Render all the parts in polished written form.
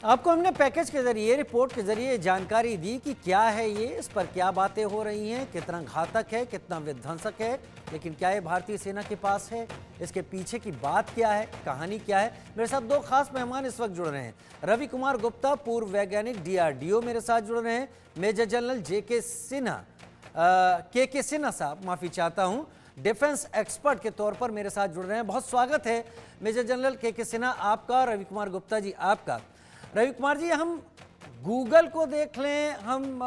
आपको हमने पैकेज के जरिए, रिपोर्ट के जरिए जानकारी दी कि क्या है ये, इस पर क्या बातें हो रही हैं, कितना घातक है, कितना विध्वंसक है, लेकिन क्या ये भारतीय सेना के पास है, इसके पीछे की बात क्या है, कहानी क्या है। मेरे साथ दो खास मेहमान इस वक्त जुड़ रहे हैं। रवि कुमार गुप्ता, पूर्व वैज्ञानिक, DRDO मेरे साथ जुड़ रहे हैं। मेजर जनरल के सिन्हा साहब, माफी चाहता हूँ, डिफेंस एक्सपर्ट के तौर पर मेरे साथ जुड़ रहे हैं। बहुत स्वागत है मेजर जनरल के सिन्हा आपका, रवि कुमार गुप्ता जी आपका। रवि कुमार जी, हम गूगल को देख लें, हम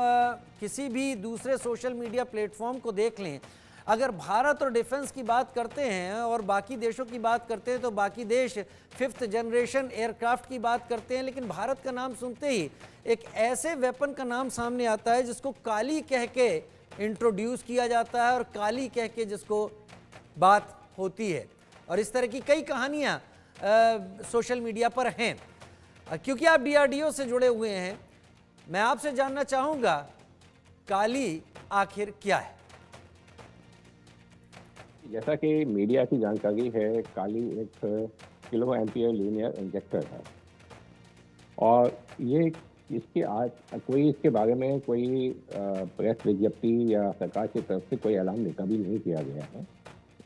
किसी भी दूसरे सोशल मीडिया प्लेटफॉर्म को देख लें, अगर भारत और डिफेंस की बात करते हैं और बाकी देशों की बात करते हैं तो बाकी देश 5th जनरेशन एयरक्राफ्ट की बात करते हैं, लेकिन भारत का नाम सुनते ही एक ऐसे वेपन का नाम सामने आता है जिसको काली कह के इंट्रोड्यूस किया जाता है और काली कह के जिसको बात होती है। और इस तरह की कई कहानियाँ सोशल मीडिया पर हैं। क्योंकि आप DRDO से जुड़े हुए हैं, मैं आपसे जानना चाहूंगा, काली आखिर क्या है? जैसा कि मीडिया की जानकारी है, काली एक किलो एम्पियर लीनियर इंजेक्टर है और ये इसके आज कोई इसके बारे में कोई प्रेस विज्ञप्ति या सरकार की तरफ से कोई ऐलान कभी नहीं किया गया है।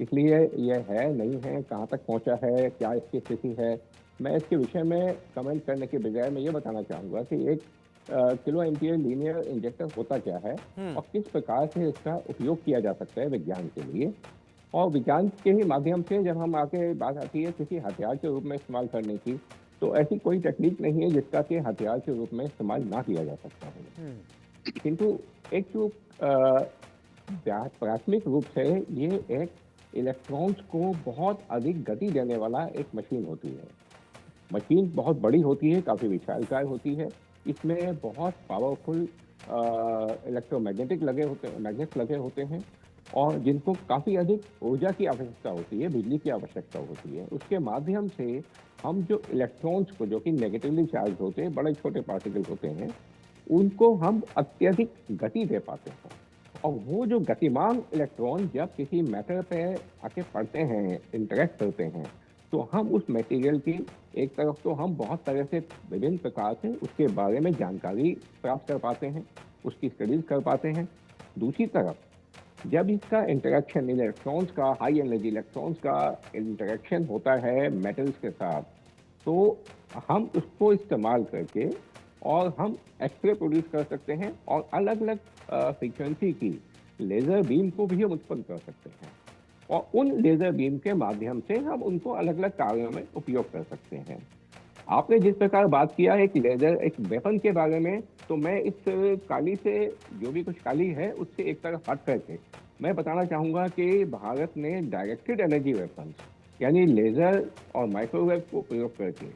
इसलिए यह है नहीं है, कहाँ तक पहुँचा है, क्या इसकी स्थिति है, मैं इसके विषय में कमेंट करने के बजाय मैं ये बताना चाहूँगा कि एक किलो एम्पियर लीनियर इंजेक्टर होता क्या है और किस प्रकार से इसका उपयोग किया जा सकता है विज्ञान के लिए। और विज्ञान के ही माध्यम से जब हम आगे बात आती है किसी हथियार के रूप में इस्तेमाल करने की, तो ऐसी कोई टेक्निक नहीं है जिसका कि हथियार के रूप में इस्तेमाल ना किया जा सकता है। किंतु एक जो प्राथमिक रूप से ये एक इलेक्ट्रॉन्स को बहुत अधिक गति देने वाला एक मशीन होती है। मशीन बहुत बड़ी होती है, काफ़ी विशालकाय होती है। इसमें बहुत पावरफुल इलेक्ट्रोमैग्नेटिक मैग्नेट्स लगे होते हैं और जिनको काफ़ी अधिक ऊर्जा की आवश्यकता होती है, बिजली की आवश्यकता होती है। उसके माध्यम से हम जो इलेक्ट्रॉन्स को, जो कि नेगेटिवली चार्ज होते हैं, बड़े छोटे पार्टिकल होते हैं, उनको हम अत्यधिक गति दे पाते हैं। और वो जो गतिमान इलेक्ट्रॉन जब किसी मैटर पे आके पड़ते हैं, इंटरेक्ट करते हैं, तो हम उस मटेरियल की एक तरफ तो हम बहुत तरह से विभिन्न प्रकार से उसके बारे में जानकारी प्राप्त कर पाते हैं, उसकी स्टडीज कर पाते हैं। दूसरी तरफ जब इसका इंटरेक्शन इलेक्ट्रॉन्स का, हाई एनर्जी इलेक्ट्रॉन्स का इंटरेक्शन होता है मेटल्स के साथ, तो हम उसको इस्तेमाल करके और हम एक्सरे प्रोड्यूस कर सकते हैं और अलग अलग फ्रीक्वेंसी की लेज़र बीम को भी हम उत्पन्न कर सकते हैं और उन लेज़र बीम के माध्यम से हम उनको अलग अलग कार्यों में उपयोग कर सकते हैं। आपने जिस प्रकार बात किया एक लेज़र, एक वेपन के बारे में, तो मैं इस काली से, जो भी कुछ काली है, उससे एक तरफ हट करके मैं बताना चाहूँगा कि भारत ने डायरेक्टेड एनर्जी वेपन्स यानी लेज़र और माइक्रोवेव को प्रयोग करके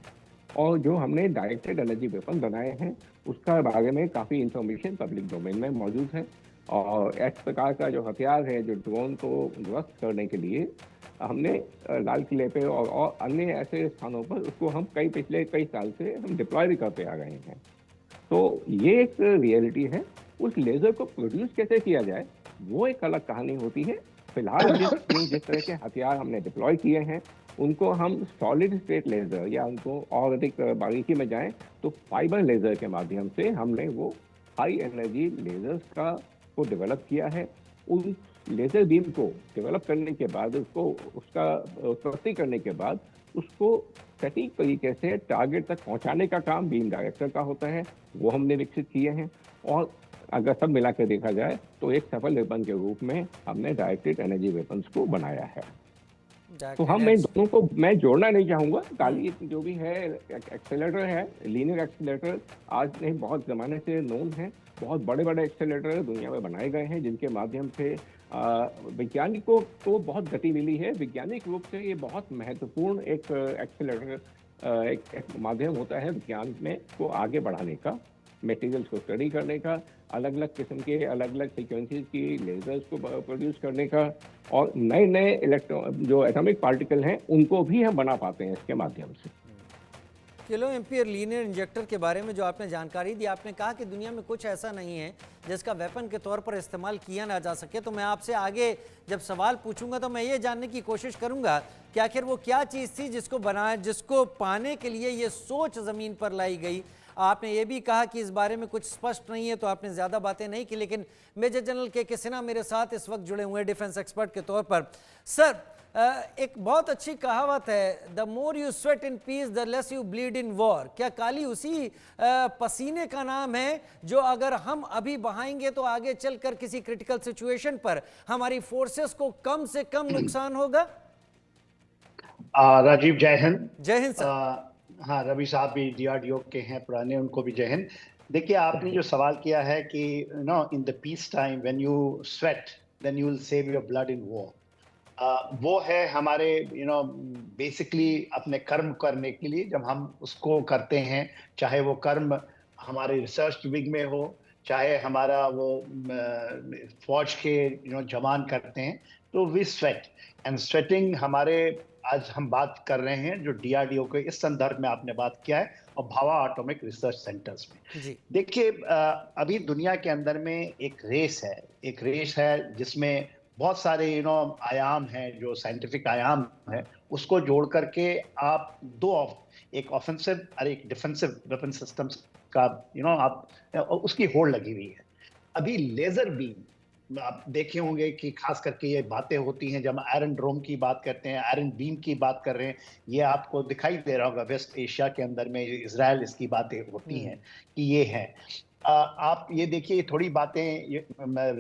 और जो हमने डायरेक्टेड एनर्जी वेपन बनाए हैं उसका बारे में काफ़ी इंफॉर्मेशन पब्लिक डोमेन में मौजूद है। और इस प्रकार का जो हथियार है, जो ड्रोन को ध्वस्त करने के लिए हमने लाल किले पे और अन्य ऐसे स्थानों पर उसको हम पिछले कई साल से हम डिप्लॉय भी करते आ रहे हैं। तो ये एक रियलिटी है। उस लेज़र को प्रोड्यूस कैसे किया जाए वो एक अलग कहानी होती है। फिलहाल जिस तरह के हथियार हमने डिप्लॉय किए हैं उनको हम सॉलिड स्टेट लेज़र या उनको और अधिक बारीकी में जाएं तो फाइबर लेज़र के माध्यम से हमने वो हाई एनर्जी लेज़र्स को डेवलप किया है। उन लेज़र बीम को डेवलप करने के बाद उसका उत्पत्ति करने के बाद उसको सटीक तरीके से टारगेट तक पहुंचाने का काम बीम डायरेक्टर का होता है, वो हमने विकसित किए हैं। और अगर सब मिला कर देखा जाए तो एक सफल वेपन के रूप में हमने डायरेक्टेड एनर्जी वेपन्स को बनाया है। तो हम मैं दोनों को मैं जोड़ना नहीं चाहूँगा। काली जो भी है एक्सेलेरेटर है, लीनियर एक्सेलेरेटर आज नहीं बहुत ज़माने से नोन है। बहुत बड़े बड़े एक्सेलेरेटर दुनिया में बनाए गए हैं जिनके माध्यम से वैज्ञानिकों को बहुत गति मिली है। वैज्ञानिक रूप से ये बहुत महत्वपूर्ण एक एक्सेलेरेटर एक माध्यम होता है विज्ञान में को आगे बढ़ाने का, मटेरियल्स को स्टडी करने का, अलग अलग किस्म के अलग अलग फ्रीक्वेंसीज की लेजर्स को प्रोड्यूस करने का और नए नए इलेक्ट्रॉन जो एटॉमिक पार्टिकल हैं उनको भी हम बना पाते हैं इसके माध्यम से। किलो एम्पियर लीनियर इंजेक्टर के बारे में जो आपने जानकारी दी, आपने कहा कि दुनिया में कुछ ऐसा नहीं है जिसका वेपन के तौर पर इस्तेमाल किया ना जा सके। तो मैं आपसे आगे जब सवाल पूछूंगा तो मैं ये जानने की कोशिश करूंगा कि आखिर वो क्या चीज़ थी जिसको पाने के लिए ये सोच ज़मीन पर लाई गई, आपने ये भी कहा कि इस बारे में कुछ स्पष्ट नहीं है, तो आपने ज़्यादा बातें नहीं की, लेकिन मेजर जनरल के सिन्हा मेरे साथ इस वक्त जुड़े हुए हैं डिफेंस एक्सपर्ट के तौर पर। सर, एक बहुत अच्छी कहावत है, the more you sweat in peace the less you bleed in war. क्या काली उसी पसीने का नाम है जो अगर हम अभी बहाएंगे तो आगे चलकर किसी क्रिटिकल सिचुएशन पर हमारी फोर्सेस को कम से कम नुकसान होगा? राजीव, जय हिंद। जय हिंद सर। हाँ, रवि साहब भी डीआरडीओ के हैं पुराने, उनको भी जय हिंद। देखिए, आपने जो सवाल किया है कि in the peace time when you sweat then you will save your blood in war, वो है हमारे बेसिकली अपने कर्म करने के लिए जब हम उसको करते हैं, चाहे वो कर्म हमारे रिसर्च विंग में हो, चाहे हमारा वो फौज के जवान करते हैं, तो वी स्वेट एंड स्वेटिंग हमारे आज हम बात कर रहे हैं जो डीआरडीओ के इस संदर्भ में आपने बात किया है और भाभा एटॉमिक रिसर्च सेंटर्स में। देखिए, अभी दुनिया के अंदर में एक रेस है जिसमें बहुत सारे आयाम हैं, जो साइंटिफिक आयाम है, उसको जोड़ करके आप एक ऑफेंसिव और एक डिफेंसिव वेपन सिस्टम्स का आप उसकी होड़ लगी हुई है। अभी लेजर बीम आप देखे होंगे कि खास करके ये बातें होती हैं जब हम आयरन ड्रोम की बात करते हैं, आयरन बीम की बात कर रहे हैं, ये आपको दिखाई दे रहा होगा वेस्ट एशिया के अंदर में इजराइल इसकी बातें होती हैं कि ये है। आप ये देखिए, थोड़ी बातें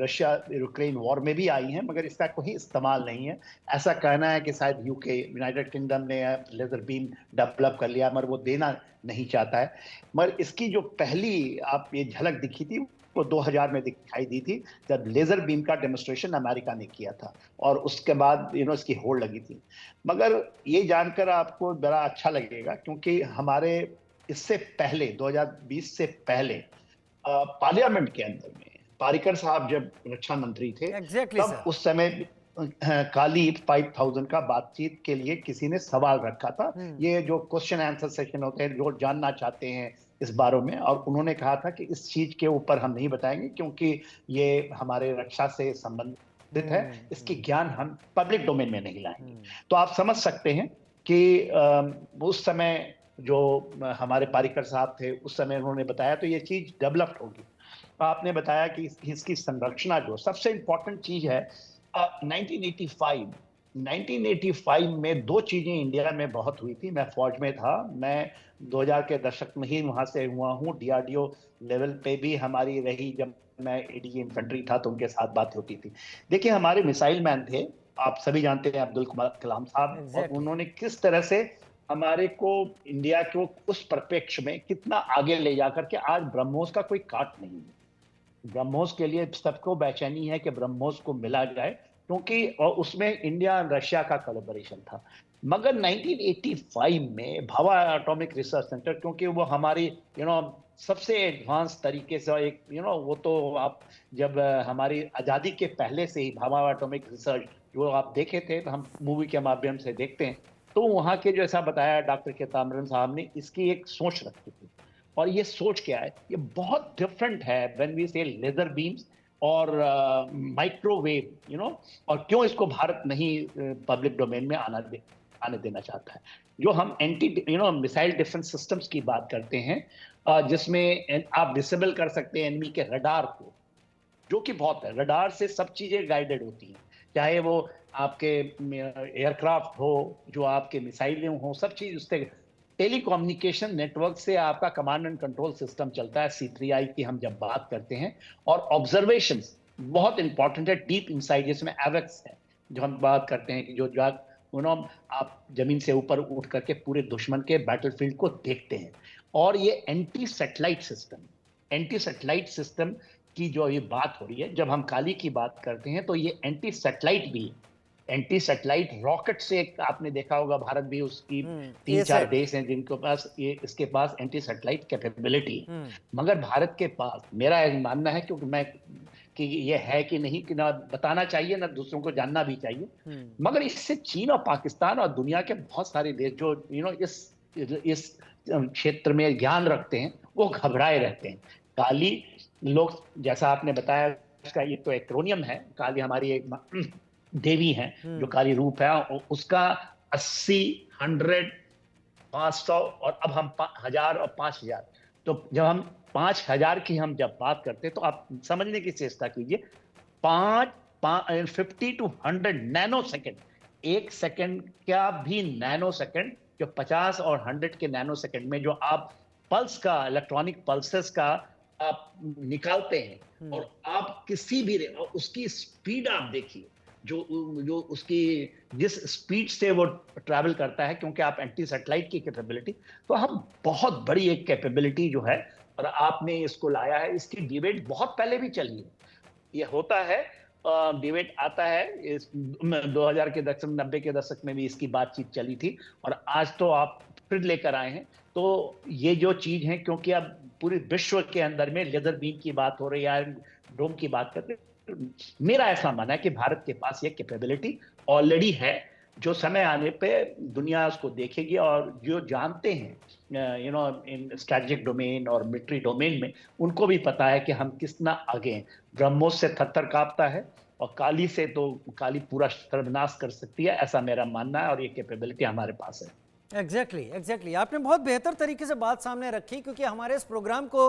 रशिया यूक्रेन वॉर में भी आई हैं, मगर इसका कोई इस्तेमाल नहीं है। ऐसा कहना है कि शायद यूनाइटेड किंगडम ने लेजर बीम डेवलप कर लिया, मगर वो देना नहीं चाहता है। मगर इसकी जो पहली आप ये झलक दिखी थी वो 2000 में दिखाई दी थी, जब लेजर बीम का डेमोन्स्ट्रेशन अमेरिका ने किया था, और उसके बाद इसकी होड़ लगी थी। मगर ये जानकर आपको बड़ा अच्छा लगेगा, क्योंकि हमारे इससे पहले 2020 से पहले पार्लियामेंट के अंदर में पारिकर साहब जब रक्षा मंत्री थे, तब उस समय काली 5000 का बातचीत के लिए किसी ने सवाल रखा था। ये जो क्वेश्चन आंसर सेशन होते हैं, जो जानना चाहते हैं इस बारे में, और उन्होंने कहा था कि इस चीज के ऊपर हम नहीं बताएंगे क्योंकि ये हमारे रक्षा से संबंधित है, इसकी ज्ञान हम पब्लिक डोमेन में नहीं लाएंगे। तो आप समझ सकते हैं कि उस समय जो हमारे पारिकर साहब थे, उस समय उन्होंने बताया तो ये चीज डेवलप्ड होगी। आपने बताया कि इसकी संरचना जो सबसे इंपॉर्टेंट चीज है, 1985 में दो चीजें इंडिया में बहुत हुई थी। मैं फौज में था, मैं 2000 के दशक में ही वहां से हुआ हूँ। डीआरडीओ लेवल पे भी हमारी रही, जब मैं एडीजी इन्फेंट्री था तो उनके साथ बात होती थी। देखिए, हमारे मिसाइल मैन थे, आप सभी जानते हैं, अब्दुल कलाम साहब, और उन्होंने किस तरह से हमारे को इंडिया को उस परिप्रेक्ष्य में कितना आगे ले जाकर के आज ब्रह्मोस का कोई काट नहीं है। ब्रह्मोस के लिए सबको बेचैनी है कि ब्रह्मोस को मिला जाए, क्योंकि उसमें इंडिया रशिया का कोलैबोरेशन था। मगर 1985 में भाभा एटॉमिक रिसर्च सेंटर, क्योंकि वो हमारी सबसे एडवांस तरीके से एक वो तो आप जब हमारी आज़ादी के पहले से ही भाभा एटॉमिक रिसर्च जो आप देखे थे, तो हम मूवी के माध्यम से देखते हैं, तो वहाँ के जो ऐसा बताया डॉक्टर केताम्रन साहब ने, इसकी एक सोच रखी थी। और ये सोच क्या है, ये बहुत डिफरेंट है व्हेन वी से लेजर बीम्स और माइक्रोवेव, और क्यों इसको भारत नहीं पब्लिक डोमेन में आने देना चाहता है। जो हम मिसाइल डिफेंस सिस्टम्स की बात करते हैं, जिसमें आप डिसेबल कर सकते हैं एनिमी के रडार को, जो कि बहुत है। रडार से सब चीजें गाइडेड होती हैं, चाहे वो आपके एयरक्राफ्ट हो, जो आपके मिसाइलें हो, सब चीज उससे टेलीकम्युनिकेशन नेटवर्क से आपका कमांड एंड कंट्रोल सिस्टम चलता है, C3I की हम जब बात करते हैं। और ऑब्जर्वेशन बहुत इंपॉर्टेंट है, डीप इनसाइड, जिसमें एवेक्स है, जो हम बात करते हैं कि जो आप जमीन से ऊपर उठ करके पूरे दुश्मन के बैटलफील्ड को देखते हैं। और ये एंटी सैटेलाइट सिस्टम की जो ये बात हो रही है, जब हम काली की बात करते हैं तो ये एंटी सैटेलाइट रॉकेट से, आपने देखा होगा भारत भी उसकी 3-4 देश हैं जिनके पास इसके पास एंटी सैटेलाइट कैपेबिलिटी है। मगर भारत के पास, मेरा मानना है, क्योंकि कि ये है कि नहीं, कि ना बताना चाहिए ना दूसरों को जानना भी चाहिए, मगर इससे चीन और पाकिस्तान और दुनिया के बहुत सारे देश जो इस क्षेत्र में ज्ञान रखते हैं, वो घबराए रहते हैं। काली लोग, जैसा आपने बताया, इसका ये तो एक्रोनियम है, काली हमारी एक देवी है जो काली रूप है, उसका 80, 100, 500 और अब हम 1000 और 5000, तो जब हम 5000 की हम जब बात करते हैं तो आप समझने की चेष्टा कीजिए, 50 to 100 नैनो सेकंड, 1 सेकंड का भी नैनो सेकंड, जो 50 और 100 के नैनो सेकंड में जो आप पल्स का, इलेक्ट्रॉनिक पल्सेस का आप निकालते हैं, और आप किसी भी उसकी स्पीड आप देखिए, जो जो उसकी जिस स्पीड से वो ट्रैवल करता है, क्योंकि आप एंटी सैटेलाइट की कैपेबिलिटी, तो हम बहुत बड़ी एक कैपेबिलिटी जो है, और आपने इसको लाया है। इसकी डिबेट बहुत पहले भी चली है, ये होता है, डिबेट आता है, इस 2000 के दशक, 90 के दशक में भी इसकी बातचीत चली थी, और आज तो आप फिर लेकर आए हैं। तो ये जो चीज है, क्योंकि अब पूरे विश्व के अंदर में लेजर बीम की बात हो रही है, ड्रोन की बात करते हैं, मेरा ऐसा मानना है कि भारत के पास ये कैपेबिलिटी ऑलरेडी है, जो समय आने पे दुनिया उसको देखेगी, और जो जानते हैं इन स्ट्रेटेजिक डोमेन और मिलिट्री डोमेन में, उनको भी पता है कि हम कितना आगे हैं। ब्रह्मोस से थरथर कांपता है, और काली से तो काली पूरा सर्वनाश कर सकती है, ऐसा मेरा मानना है, और ये कैपेबिलिटी हमारे पास है। एग्जैक्टली आपने बहुत बेहतर तरीके से बात सामने रखी, क्योंकि हमारे इस प्रोग्राम को